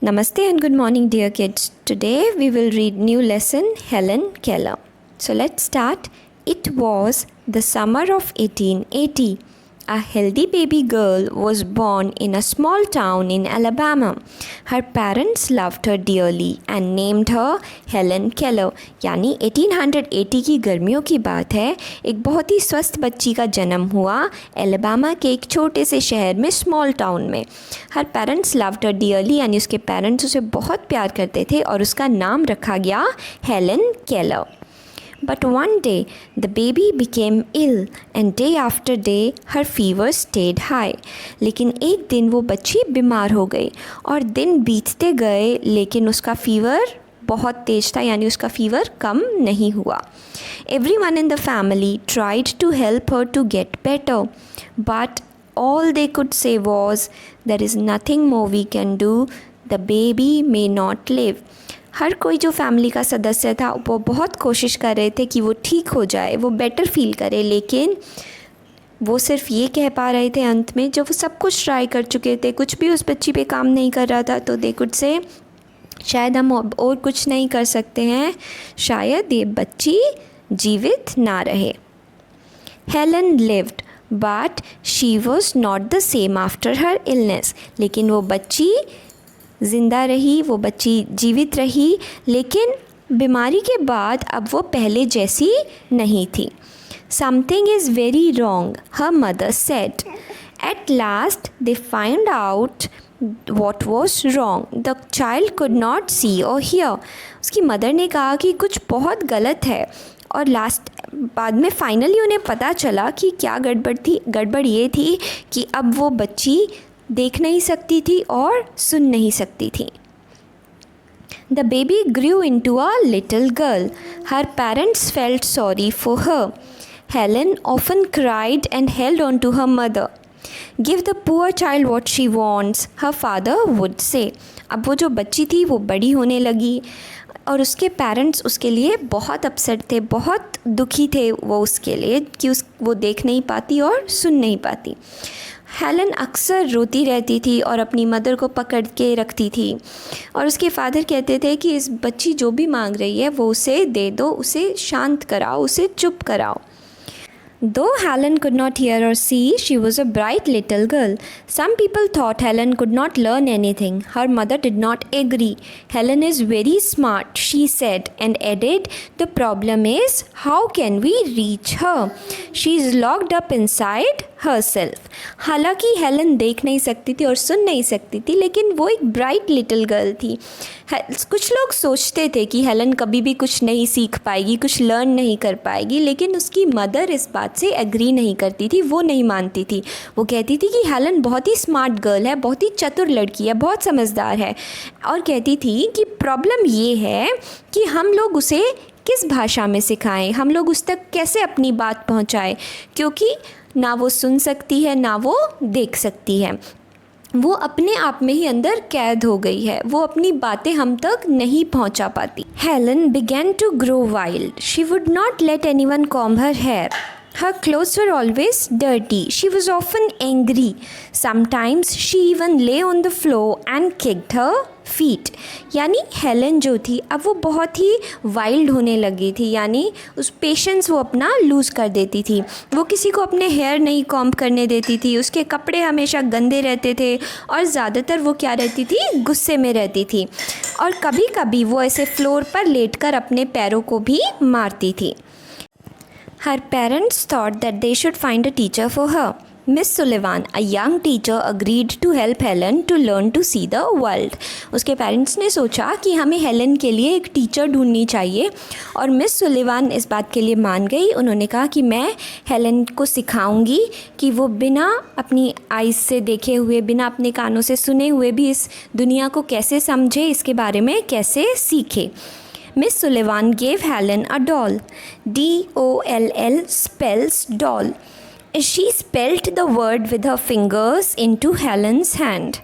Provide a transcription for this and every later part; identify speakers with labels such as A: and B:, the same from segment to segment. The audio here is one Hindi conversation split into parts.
A: Namaste and good morning, dear kids. Today we will read new lesson Helen Keller. So let's start. It was the summer of 1880. A healthy baby girl was born in a small town in Alabama. Her parents loved her dearly and named her Helen Keller. यानी 1880 की गर्मियों की बात है. एक बहुत ही स्वस्थ बच्ची का जन्म हुआ एलबामा के एक छोटे से शहर में, स्मॉल टाउन में. हर पेरेंट्स लव्ड हर डियरली, यानी उसके पेरेंट्स उसे बहुत प्यार करते थे और उसका नाम रखा गया Helen Keller. But one day the baby became ill and day after day her fever stayed high. लेकिन एक दिन वो बच्ची बीमार हो गई और दिन बीतते गए लेकिन उसका फीवर बहुत तेज़ था, यानी उसका फीवर कम नहीं हुआ. Everyone in the family tried to help her to get better, but all they could say was, there is nothing more we can do, the baby may not live. हर कोई जो फैमिली का सदस्य था वो बहुत कोशिश कर रहे थे कि वो ठीक हो जाए, वो बेटर फील करे, लेकिन वो सिर्फ ये कह पा रहे थे अंत में, जब वो सब कुछ ट्राई कर चुके थे, कुछ भी उस बच्ची पे काम नहीं कर रहा था, तो दे कुड से शायद हम और कुछ नहीं कर सकते हैं, शायद ये बच्ची जीवित ना रहे. Helen lived but she was not the same after her illness. लेकिन वो बच्ची ज़िंदा रही, वो बच्ची जीवित रही, लेकिन बीमारी के बाद अब वो पहले जैसी नहीं थी. Something is very wrong, her mother said. At last they find out what was wrong. The child could not see or hear. उसकी मदर ने कहा कि कुछ बहुत गलत है, और बाद में फाइनली उन्हें पता चला कि क्या गड़बड़ ये थी कि अब वो बच्ची देख नहीं सकती थी और सुन नहीं सकती थी. The baby grew into a little girl. Her parents felt sorry for her. Helen often cried and held on to her mother. Give the poor child what she wants, her father would say. अब वो जो बच्ची थी वो बड़ी होने लगी और उसके पेरेंट्स उसके लिए बहुत अपसेट थे, बहुत दुखी थे वो उसके लिए कि वो देख नहीं पाती और सुन नहीं पाती. हेलन अक्सर रोती रहती थी और अपनी मदर को पकड़ के रखती थी, और उसके फादर कहते थे कि इस बच्ची जो भी मांग रही है वो उसे दे दो, उसे शांत कराओ, उसे चुप कराओ. Though Helen could not hear or see, she was a bright little girl. Some people thought Helen could not learn anything. Her mother did not agree. Helen is very smart, she said, and added, the problem is, how can we reach her? She is locked up inside herself. हालांकि हेलन देख नहीं सकती थी और सुन नहीं सकती थी, लेकिन वो एक ब्राइट लिटिल गर्ल थी. कुछ लोग सोचते थे कि हेलन कभी भी कुछ नहीं सीख पाएगी, कुछ लर्न नहीं कर पाएगी, लेकिन उसकी मदर इस बात से एग्री नहीं करती थी, वो नहीं मानती थी. वो कहती थी कि हेलन बहुत ही स्मार्ट गर्ल है, बहुत ही चतुर लड़की है, बहुत समझदार है, और कहती थी कि प्रॉब्लम ये है कि हम लोग उसे किस भाषा में सिखाएं, हम लोग उस तक कैसे अपनी बात पहुंचाएं, क्योंकि ना वो सुन सकती है ना वो देख सकती है. वो अपने आप में ही अंदर कैद हो गई है, वो अपनी बातें हम तक नहीं पहुंचा पाती. Helen began to grow wild. She would not let anyone comb her hair. Her clothes were always dirty. She was often angry. Sometimes she even lay on the floor and kicked her feet. यानी हेलन जो थी अब वो बहुत ही वाइल्ड होने लगी थी, यानी उस पेशेंस वो अपना लूज़ कर देती थी. वो किसी को अपने हेयर नहीं कॉम्ब करने देती थी, उसके कपड़े हमेशा गंदे रहते थे, और ज़्यादातर वो क्या रहती थी, गुस्से में रहती थी, और कभी कभी वो ऐसे फ्लोर पर लेटकर अपने पैरों को भी मारती थी. Her parents thought that they should find a teacher for her. Miss Sullivan, a young teacher, agreed to help Helen to learn to see the world. उसके पेरेंट्स ने सोचा कि हमें हेलन के लिए एक टीचर ढूंढनी चाहिए, और मिस सुलिवान इस बात के लिए मान गई. उन्होंने कहा कि मैं हेलन को सिखाऊंगी कि वो बिना अपनी आइज़ से देखे हुए, बिना अपने कानों से सुने हुए भी इस दुनिया को कैसे समझे, इसके बारे में कैसे सीखे. Miss Sullivan gave Helen a doll. D-O-L-L spells doll. She spelled the word with her fingers into Helen's hand.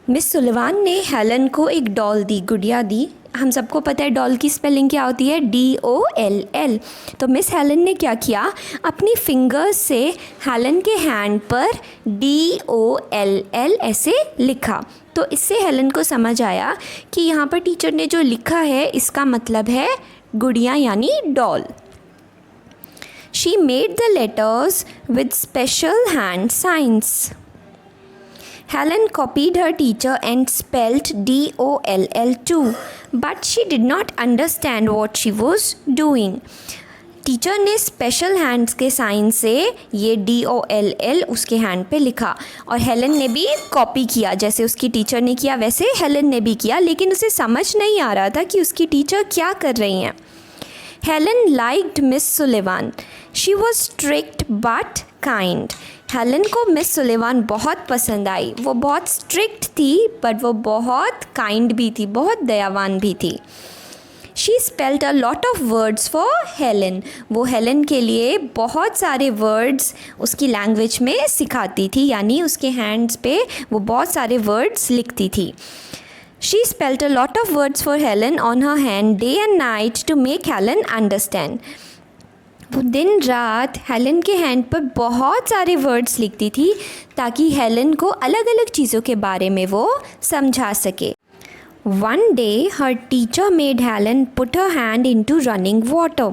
A: Miss Sullivan ने हेलन को एक डॉल दी, गुड़िया दी. हम सबको पता है डॉल की स्पेलिंग क्या होती है, D-O-L-L. तो मिस हेलन ने क्या किया, अपनी फिंगर्स से हेलन के हैंड पर D-O-L-L ऐसे लिखा. तो इससे हेलन को समझ आया कि यहाँ पर टीचर ने जो लिखा है इसका मतलब है गुड़िया यानी doll. She made the letters with special hand science. Helen copied her teacher and spelled DOLL too, but she did not understand what she was doing. Teacher ने स्पेशल हैंड्स के साइन से ये DOLL उसके हैंड पे लिखा और हेलन ने भी कॉपी किया, जैसे उसकी टीचर ने किया वैसे हेलन ने भी किया, लेकिन उसे समझ नहीं आ रहा था कि उसकी टीचर क्या कर रही हैं। Helen liked miss Sullivan. She was strict but kind. Helen को मिस सुलेवान बहुत पसंद आई। वो बहुत स्ट्रिक्ट थी बट वो बहुत काइंड भी थी, बहुत दयावान भी थी। She spelled a lot of words for Helen. वो हेलन के लिए बहुत सारे वर्ड्स उसकी लैंग्वेज में सिखाती थी, यानी उसके हैंड्स पे वो बहुत सारे वर्ड्स लिखती थी। She spelled a lot of words for Helen on her hand day and night to make Helen understand. वो दिन रात हेलन के हैंड पर बहुत सारे वर्ड्स लिखती थी ताकि हेलन को अलग अलग चीज़ों के बारे में वो समझा सके। One day her teacher made Helen put her hand into running water.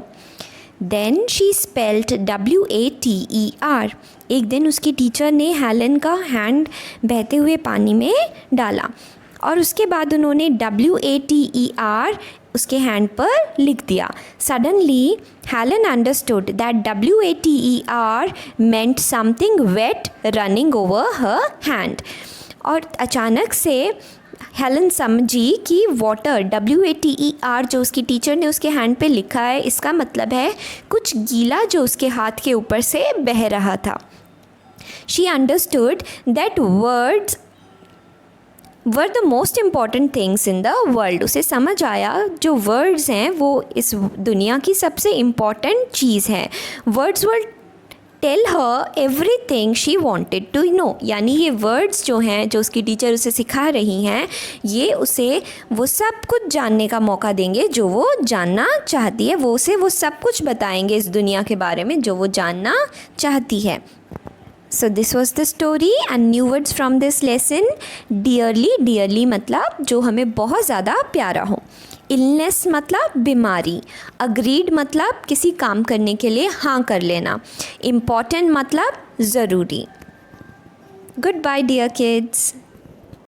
A: Then she spelled WATER. एक दिन उसकी टीचर ने हेलन का हैंड बहते हुए पानी में डाला और उसके बाद उन्होंने WATER उसके हैंड पर लिख दिया। Suddenly Helen understood that WATER meant something wet running over her hand. और अचानक से हेलन समझी कि वाटर WATER जो उसकी टीचर ने उसके हैंड पे लिखा है इसका मतलब है कुछ गीला जो उसके हाथ के ऊपर से बह रहा था। She understood that words were the most important things in the world. उसे समझ आया जो वर्ड्स हैं वो इस दुनिया की सबसे इम्पॉर्टेंट चीज़ है। Words will tell her everything she wanted to know, यानी ये वर्ड्स जो हैं जो उसकी टीचर उसे सिखा रही हैं ये उसे वो सब कुछ जानने का मौका देंगे जो वो जानना चाहती है। वो उसे वो सब कुछ बताएंगे इस दुनिया के बारे में जो वो जानना चाहती है। So this was the story and new words from this lesson. Dearly, dearly मतलब जो हमें बहुत ज़्यादा प्यारा हो। Illness मतलब बीमारी। Agreed मतलब किसी काम करने के लिए हाँ कर लेना। Important मतलब ज़रूरी। Goodbye dear kids.